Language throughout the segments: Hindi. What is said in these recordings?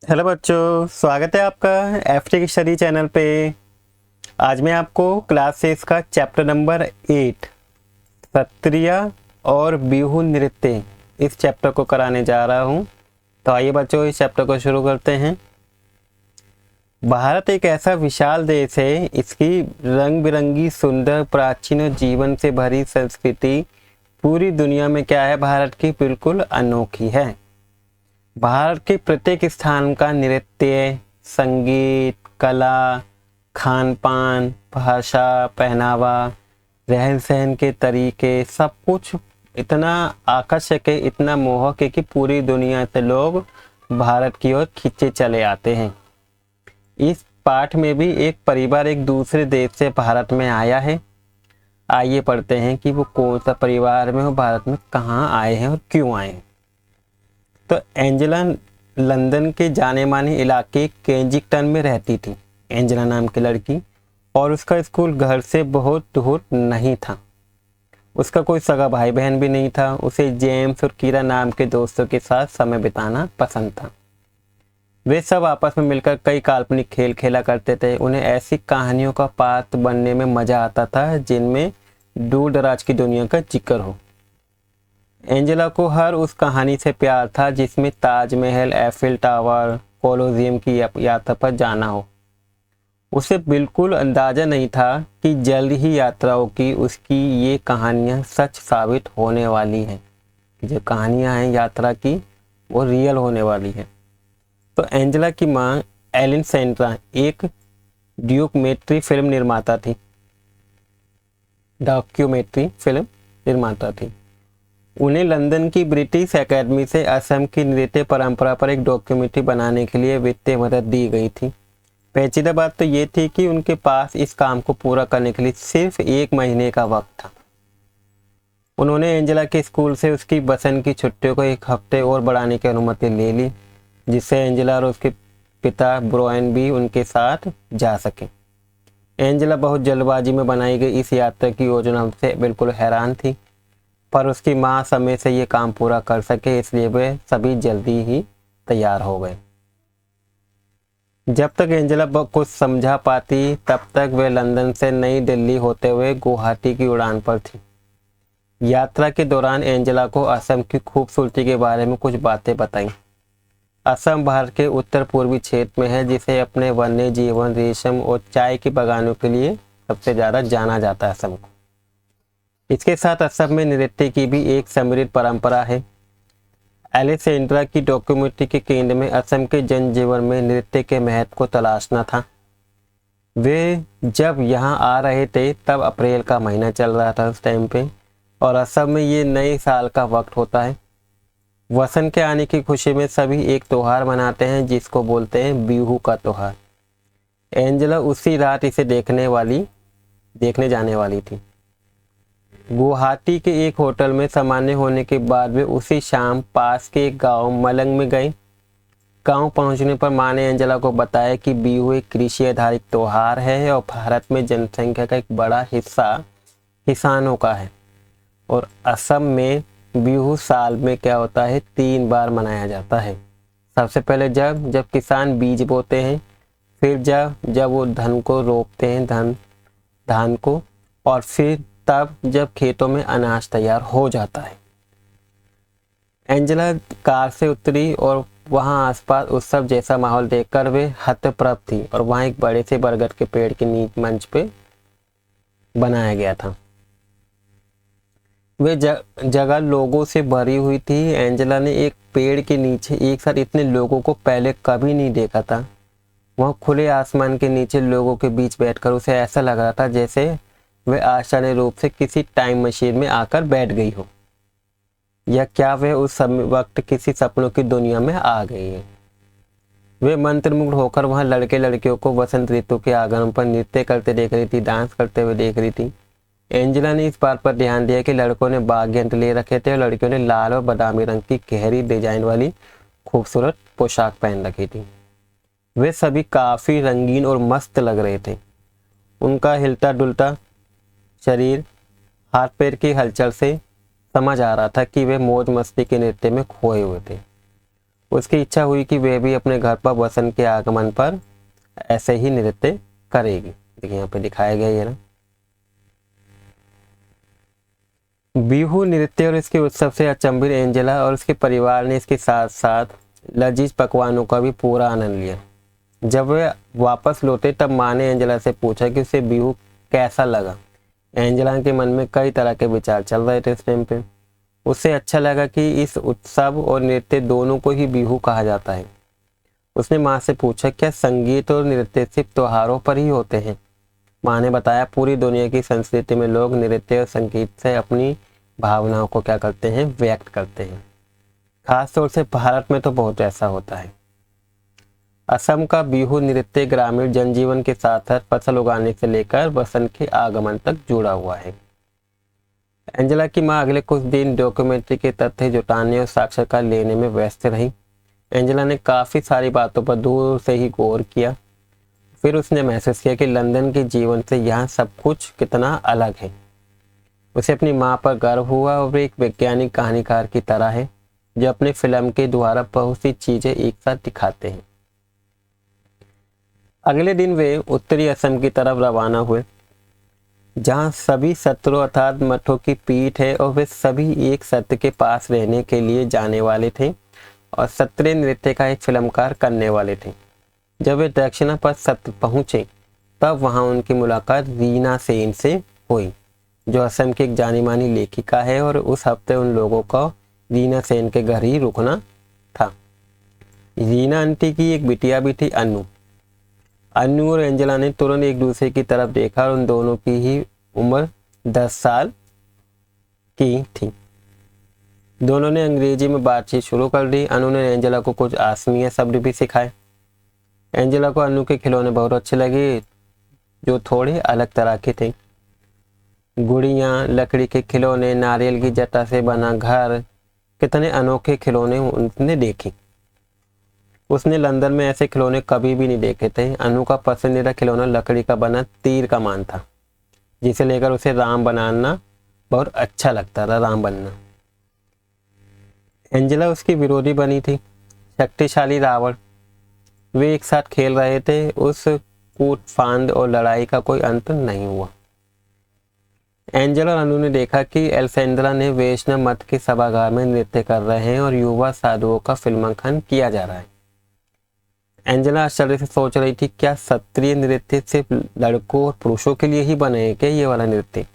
हेलो बच्चों, स्वागत है आपका एफटी की स्टडी चैनल पे। आज मैं आपको क्लास 6 का चैप्टर नंबर 8 सत्रिया और बिहू नृत्य इस चैप्टर को कराने जा रहा हूँ। तो आइए बच्चों, इस चैप्टर को शुरू करते हैं। भारत एक ऐसा विशाल देश है, इसकी रंग बिरंगी सुंदर प्राचीन और जीवन से भरी संस्कृति पूरी दुनिया में क्या है, भारत की बिल्कुल अनोखी है। भारत के प्रत्येक स्थान का नृत्य, संगीत, कला, खान पान, भाषा, पहनावा, रहन सहन के तरीके, सब कुछ इतना आकर्षक है, इतना मोहक है कि पूरी दुनिया से लोग भारत की ओर खींचे चले आते हैं। इस पाठ में भी एक परिवार एक दूसरे देश से भारत में आया है। आइए पढ़ते हैं कि वो कौन सा परिवार में और भारत में कहाँ आए हैं और क्यों आए हैं। तो एंजेला लंदन के जाने माने इलाके केंजिंगटन में रहती थी, एंजेला नाम की लड़की, और उसका स्कूल घर से बहुत दूर नहीं था। उसका कोई सगा भाई बहन भी नहीं था। उसे जेम्स और कीरा नाम के दोस्तों के साथ समय बिताना पसंद था। वे सब आपस में मिलकर कई काल्पनिक खेल खेला करते थे। उन्हें ऐसी कहानियों का पात्र बनने में मजा आता था जिनमें दूर दराज की दुनिया का जिक्र हो। एंजेला को हर उस कहानी से प्यार था जिसमें ताजमहल, एफिल टावर, कोलोसियम की यात्रा पर जाना हो। उसे बिल्कुल अंदाजा नहीं था कि जल्द ही यात्राओं की उसकी ये कहानियां सच साबित होने वाली हैं। जो कहानियां हैं यात्रा की, वो रियल होने वाली है। तो एंजेला की मां एलिन सेंट्रा एक डॉक्यूमेंट्री फिल्म निर्माता थी। उन्हें लंदन की ब्रिटिश एकेडमी से असम की नृत्य परंपरा पर एक डॉक्यूमेंट्री बनाने के लिए वित्तीय मदद दी गई थी। पेचीदा बात तो ये थी कि उनके पास इस काम को पूरा करने के लिए सिर्फ 1 महीने का वक्त था। उन्होंने एंजेला के स्कूल से उसकी बसंत की छुट्टियों को 1 हफ्ते और बढ़ाने की अनुमति ले ली, जिससे एंजेला और उसके पिता ब्रोएन भी उनके साथ जा सके। एंजेला बहुत जल्दबाजी में बनाई गई इस यात्रा की योजना से बिल्कुल हैरान थी, पर उसकी मां समय से ये काम पूरा कर सके, इसलिए वे सभी जल्दी ही तैयार हो गए। जब तक एंजेला कुछ समझा पाती, तब तक वे लंदन से नई दिल्ली होते हुए गुवाहाटी की उड़ान पर थी। यात्रा के दौरान एंजेला को असम की खूबसूरती के बारे में कुछ बातें बताईं। असम भारत के उत्तर पूर्वी क्षेत्र में है, जिसे अपने वन्य जीवन, रेशम और चाय की बागानों के लिए सबसे ज़्यादा जाना जाता है असम को। इसके साथ असम में नृत्य की भी एक समृद्ध परंपरा है। एलेसेंड्रा की डॉक्यूमेंट्री के केंद्र में असम के जनजीवन में नृत्य के महत्व को तलाशना था। वे जब यहाँ आ रहे थे तब अप्रैल का महीना चल रहा था उस टाइम पे, और असम में ये नए साल का वक्त होता है। वसंत के आने की खुशी में सभी एक त्योहार मनाते हैं जिसको बोलते हैं बिहू का त्योहार। एंजेला उसी रात इसे देखने जाने वाली थी। गुवाहाटी के एक होटल में सामान्य होने के बाद वे उसी शाम पास के एक गांव मलंग में गई। गांव पहुंचने पर मां ने एंजेला को बताया कि बिहू एक कृषि आधारित त्योहार है और भारत में जनसंख्या का एक बड़ा हिस्सा किसानों का है, और असम में बिहू साल में क्या होता है, 3 बार मनाया जाता है। सबसे पहले जब किसान बीज बोते हैं, फिर जब वो धन को रोपते हैं, धान को, और फिर तब जब खेतों में अनाज तैयार हो जाता है। एंजेला कार से उतरी और वहां आसपास उत्सव जैसा माहौल देखकर वे हतप्रभ थी, और वहां एक बड़े से बरगद के पेड़ के नीचे मंच पे बनाया गया था। वे जगह लोगों से भरी हुई थी। एंजेला ने एक पेड़ के नीचे एक साथ इतने लोगों को पहले कभी नहीं देखा था। वह खुले आसमान के नीचे लोगों के बीच बैठकर उसे ऐसा लग रहा था जैसे वे आश्चर्य रूप से किसी टाइम मशीन में आकर बैठ गई हो, या क्या वह उस वक्त किसी सपनों की दुनिया में आ गई है। वे मंत्रमुग्ध होकर वहां लड़के लड़कियों को वसंत ऋतु के आगमन पर नृत्य करते देख रही थी, डांस करते हुए देख रही थी। एंजेला ने इस बात पर ध्यान दिया कि लड़कों ने वाद्य यंत्र ले रखे थे और लड़कियों ने लाल और बादामी रंग की गहरी डिजाइन वाली खूबसूरत पोशाक पहन रखी थी। वे सभी काफी रंगीन और मस्त लग रहे थे। उनका हिलता डुलता शरीर, हाथ पैर की हलचल से समझ आ रहा था कि वे मौज मस्ती के नृत्य में खोए हुए थे। उसकी इच्छा हुई कि वे भी अपने घर पर वसंत के आगमन पर ऐसे ही नृत्य करेगी। देखिए यहाँ पे दिखाया गया ये ना, बिहू नृत्य और इसके उत्सव से अचंभित एंजेला और उसके परिवार ने इसके साथ साथ लजीज पकवानों का भी पूरा आनंद लिया। जब वे वापस लौटे तब माँ ने एंजेला से पूछा कि उसे बिहू कैसा लगा। एंजेला के मन में कई तरह के विचार चल रहे थे इस टाइम पे। उसे अच्छा लगा कि इस उत्सव और नृत्य दोनों को ही बिहू कहा जाता है। उसने माँ से पूछा, क्या संगीत और नृत्य सिर्फ त्योहारों पर ही होते हैं? माँ ने बताया, पूरी दुनिया की संस्कृति में लोग नृत्य और संगीत से अपनी भावनाओं को क्या करते हैं, व्यक्त करते हैं। खास तौर से भारत में तो बहुत ऐसा होता है। असम का बिहू नृत्य ग्रामीण जनजीवन के साथ साथ फसल उगाने से लेकर वसंत के आगमन तक जुड़ा हुआ है। एंजेला की मां अगले कुछ दिन डॉक्यूमेंट्री के तथ्य जुटाने और साक्षात्कार लेने में व्यस्त रही। एंजेला ने काफ़ी सारी बातों पर दूर से ही गौर किया। फिर उसने महसूस किया कि लंदन के जीवन से यहाँ सब कुछ कितना अलग है। उसे अपनी माँ पर गर्व हुआ और वे एक वैज्ञानिक कहानीकार की तरह है जो अपने फिल्म के द्वारा बहुत सी चीज़ें एक साथ दिखाते हैं। अगले दिन वे उत्तरी असम की तरफ रवाना हुए, जहाँ सभी सत्रों अर्थात मठों की पीठ है और वे सभी एक सत्र के पास रहने के लिए जाने वाले थे और सत्रीय नृत्य का एक फिल्मकार करने वाले थे। जब वे दक्षिणा पर सत्र पहुँचे तब वहाँ उनकी मुलाकात रीना सेन से हुई, जो असम की एक जानी मानी लेखिका है, और उस हफ्ते उन लोगों को रीना सेन के घर ही रुकना था। रीना आंटी की एक बिटिया भी थी, अनु। अनु और एंजेला ने तुरंत एक दूसरे की तरफ देखा और उन दोनों की ही उम्र 10 साल की थी। दोनों ने अंग्रेजी में बातचीत शुरू कर दी। अनु ने एंजेला को कुछ आसमीय शब्द भी सिखाए। एंजेला को अनु के खिलौने बहुत अच्छे लगे, जो थोड़े अलग तरह के थे। गुड़ियाँ, लकड़ी के खिलौने, नारियल की जटा से बना घर, कितने अनोखे खिलौने उसने देखे। उसने लंदन में ऐसे खिलौने कभी भी नहीं देखे थे। अनु का पसंदीदा खिलौना लकड़ी का बना तीर कमान था, जिसे लेकर उसे राम बनाना बहुत अच्छा लगता था, राम बनना। एंजेला उसकी विरोधी बनी थी, शक्तिशाली रावण। वे एक साथ खेल रहे थे। उस कूट फांद और लड़ाई का कोई अंत नहीं हुआ। एंजेला और अनु ने देखा कि एल्सेंड्रा ने वैष्णव मठ के सभागार में नृत्य कर रहे हैं और युवा साधुओं का फिल्मांकन किया जा रहा है। एंजेला आश्चर्य से सोच रही थी, क्या सत्रीय नृत्य सिर्फ लड़कों और पुरुषों के लिए ही बने हैं क्या ये वाला नृत्य?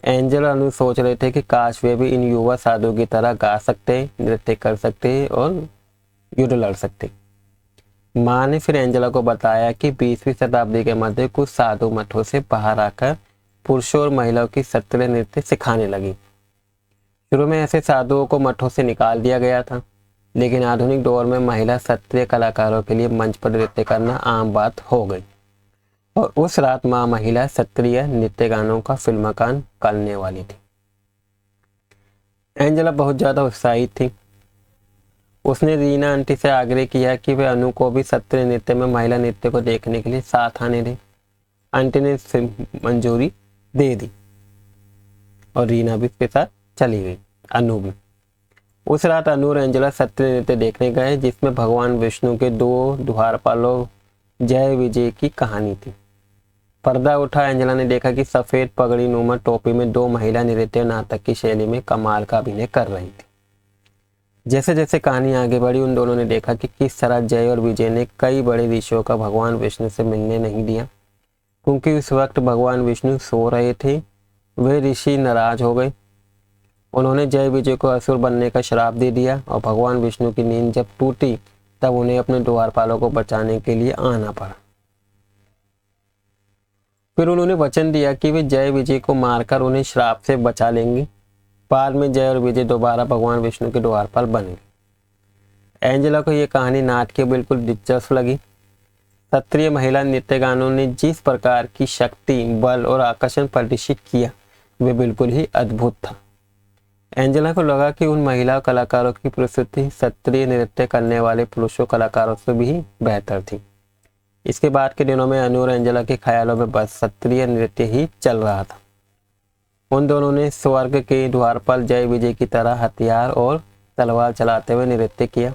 एंजेला और अनु सोच रहे थे कि काश वे भी इन युवा साधुओं की तरह गा सकते, नृत्य कर सकते और युद्ध लड़ सकते। माँ ने फिर एंजेला को बताया कि 20वीं शताब्दी के मध्य कुछ साधु मठों से बाहर आकर पुरुषों और महिलाओं की सत्रीय नृत्य सिखाने लगी। शुरू में ऐसे साधुओं को मठों से निकाल दिया गया था, लेकिन आधुनिक दौर में महिला सत्रीय कलाकारों के लिए मंच पर नृत्य करना आम बात हो गई और उस रात माँ महिला सत्रीय नृत्य गानों का फिल्मांकन करने वाली थी। एंजेला बहुत ज़्यादा उत्साहित थी। उसने रीना आंटी से आग्रह किया कि वे अनु को भी सत्रीय नृत्य में महिला नृत्य को देखने के लिए साथ आने दें। आंटी ने मंजूरी दे दी और रीना भी उसके साथ चली गई, अनु भी। उस रात अनु और एंजेला सत्रीय नृत्य देखने गए, जिसमें भगवान विष्णु के 2 द्वारपालों जय विजय की कहानी थी। पर्दा उठा, एंजेला ने देखा कि सफ़ेद पगड़ी नुमा टोपी में 2 महिला नृत्य नाटक की शैली में कमाल का अभिनय कर रही थी। जैसे जैसे कहानी आगे बढ़ी, उन दोनों ने देखा कि किस तरह जय और विजय ने कई बड़े ऋषियों का भगवान विष्णु से मिलने नहीं दिया, क्योंकि उस वक्त भगवान विष्णु सो रहे थे। वे ऋषि नाराज हो गए। उन्होंने जय विजय को असुर बनने का श्राप दे दिया और भगवान विष्णु की नींद जब टूटी तब उन्हें अपने द्वारपालों को बचाने के लिए आना पड़ा। फिर उन्होंने वचन दिया कि वे जय विजय को मारकर उन्हें श्राप से बचा लेंगे। बाद में जय और विजय दोबारा भगवान विष्णु के द्वारपाल बने। एंजेला को यह कहानी नाटकीय बिल्कुल दिलचस्प लगी। सत्रीय महिला नृत्य गानों ने जिस प्रकार की शक्ति, बल और आकर्षण प्रदर्शित किया, वे बिल्कुल ही अद्भुत था। एंजेला को लगा कि उन महिला कलाकारों की प्रस्तुति सत्रीय नृत्य करने वाले पुरुषों कलाकारों से भी बेहतर थी। इसके बाद के दिनों में अनु और एंजेला के ख्यालों में बस सत्रीय नृत्य ही चल रहा था। उन दोनों ने स्वर्ग के द्वारपाल जय विजय की तरह हथियार और तलवार चलाते हुए नृत्य किया।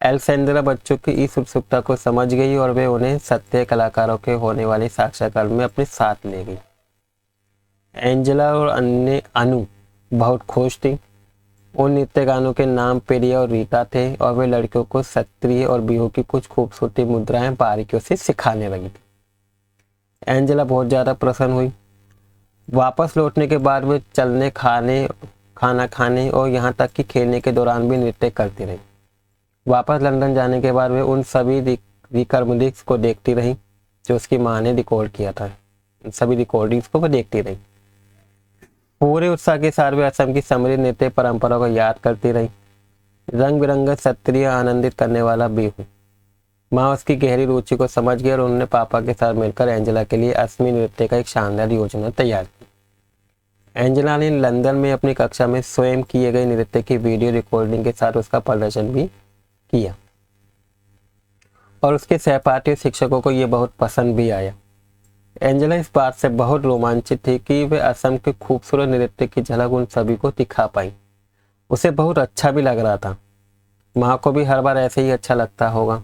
एल्सेंड्रा बच्चों की इस उत्सुकता को समझ गई और वे उन्हें सत्य कलाकारों के होने वाले साक्षात्कार में अपने साथ ले गई। एंजेला और अन्य अनु बहुत खुश थी। उन नृत्य गानों के नाम प्रिया और रीता थे और वे लड़कियों को सत्रिय और बिहू की कुछ खूबसूरती मुद्राएं बारीकियों से सिखाने लगी थी। एंजेला बहुत ज़्यादा प्रसन्न हुई। वापस लौटने के बाद वे चलने, खाना खाने और यहाँ तक कि खेलने के दौरान भी नृत्य करती रही। वापस लंदन जाने के बाद वे उन सभी रिकॉर्डिंग्स को देखती रही जो उसकी माँ ने रिकॉर्ड किया था। सभी रिकॉर्डिंग्स को वो देखती रही। पूरे उत्साह के साथ वे असम की समृद्ध नृत्य परंपरा को याद करती रही। रंग बिरंगा सत्रिय आनंदित करने वाला बिहू। माँ उसकी गहरी रुचि को समझ गई और उन्होंने पापा के साथ मिलकर एंजेला के लिए असमी नृत्य का एक शानदार योजना तैयार की। एंजेला ने लंदन में अपनी कक्षा में स्वयं किए गए नृत्य की वीडियो रिकॉर्डिंग के साथ उसका प्रदर्शन भी किया और उसके सहपाठी शिक्षकों को यह बहुत पसंद भी आया। एंजेला इस बात से बहुत रोमांचित थी कि वे असम के खूबसूरत नृत्य की झलक उन सभी को दिखा पाई। उसे बहुत अच्छा भी लग रहा था। माँ को भी हर बार ऐसे ही अच्छा लगता होगा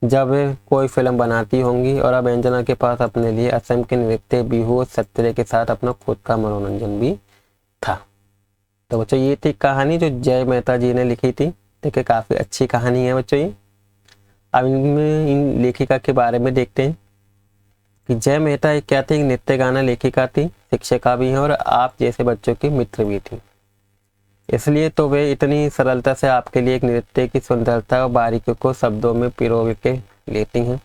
जब वे कोई फिल्म बनाती होंगी। और अब एंजेला के पास अपने लिए असम के नृत्य, बिहू और सत्रिय के साथ अपना खुद का मनोरंजन भी था। तो बच्चों ये थी कहानी जो जय मेहता जी ने लिखी थी। देखिए काफ़ी अच्छी कहानी है बच्चों ये। अब इनमें इन लेखिका के बारे में देखते हैं कि जय मेहता एक क्या थी, एक नृत्य गाना लेखिका थी, शिक्षिका भी हैं और आप जैसे बच्चों की मित्र भी थी। इसलिए तो वे इतनी सरलता से आपके लिए एक नृत्य की सुंदरता और बारीकियों को शब्दों में पिरो के लेती हैं।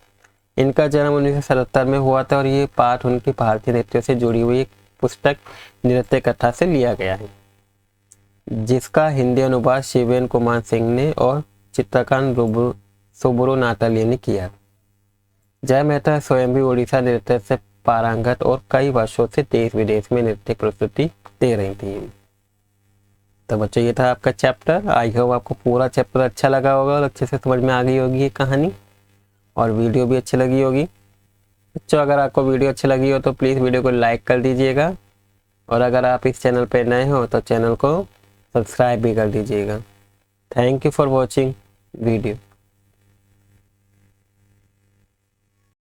इनका जन्म 1977 में हुआ था और ये पाठ उनकी भारतीय नृत्यों से जुड़ी हुई एक पुस्तक नृत्य कथा से लिया गया है, जिसका हिंदी अनुवाद शिवेन कुमार सिंह ने और चित्रकार सुब्रू नाटालिया ने किया। जय मेहता स्वयं भी उड़ीसा नृत्य से पारंगत और कई वर्षों से देश विदेश में नृत्य प्रस्तुति दे रही थी। तो बच्चों ये था आपका चैप्टर। आई होप आपको पूरा चैप्टर अच्छा लगा होगा और अच्छे से समझ में आ गई होगी ये कहानी और वीडियो भी अच्छी लगी होगी। बच्चों अगर आपको वीडियो अच्छी लगी हो तो प्लीज़ वीडियो को लाइक कर दीजिएगा और अगर आप इस चैनल पर नए हो तो चैनल को सब्सक्राइब भी कर दीजिएगा। Thank you for watching video.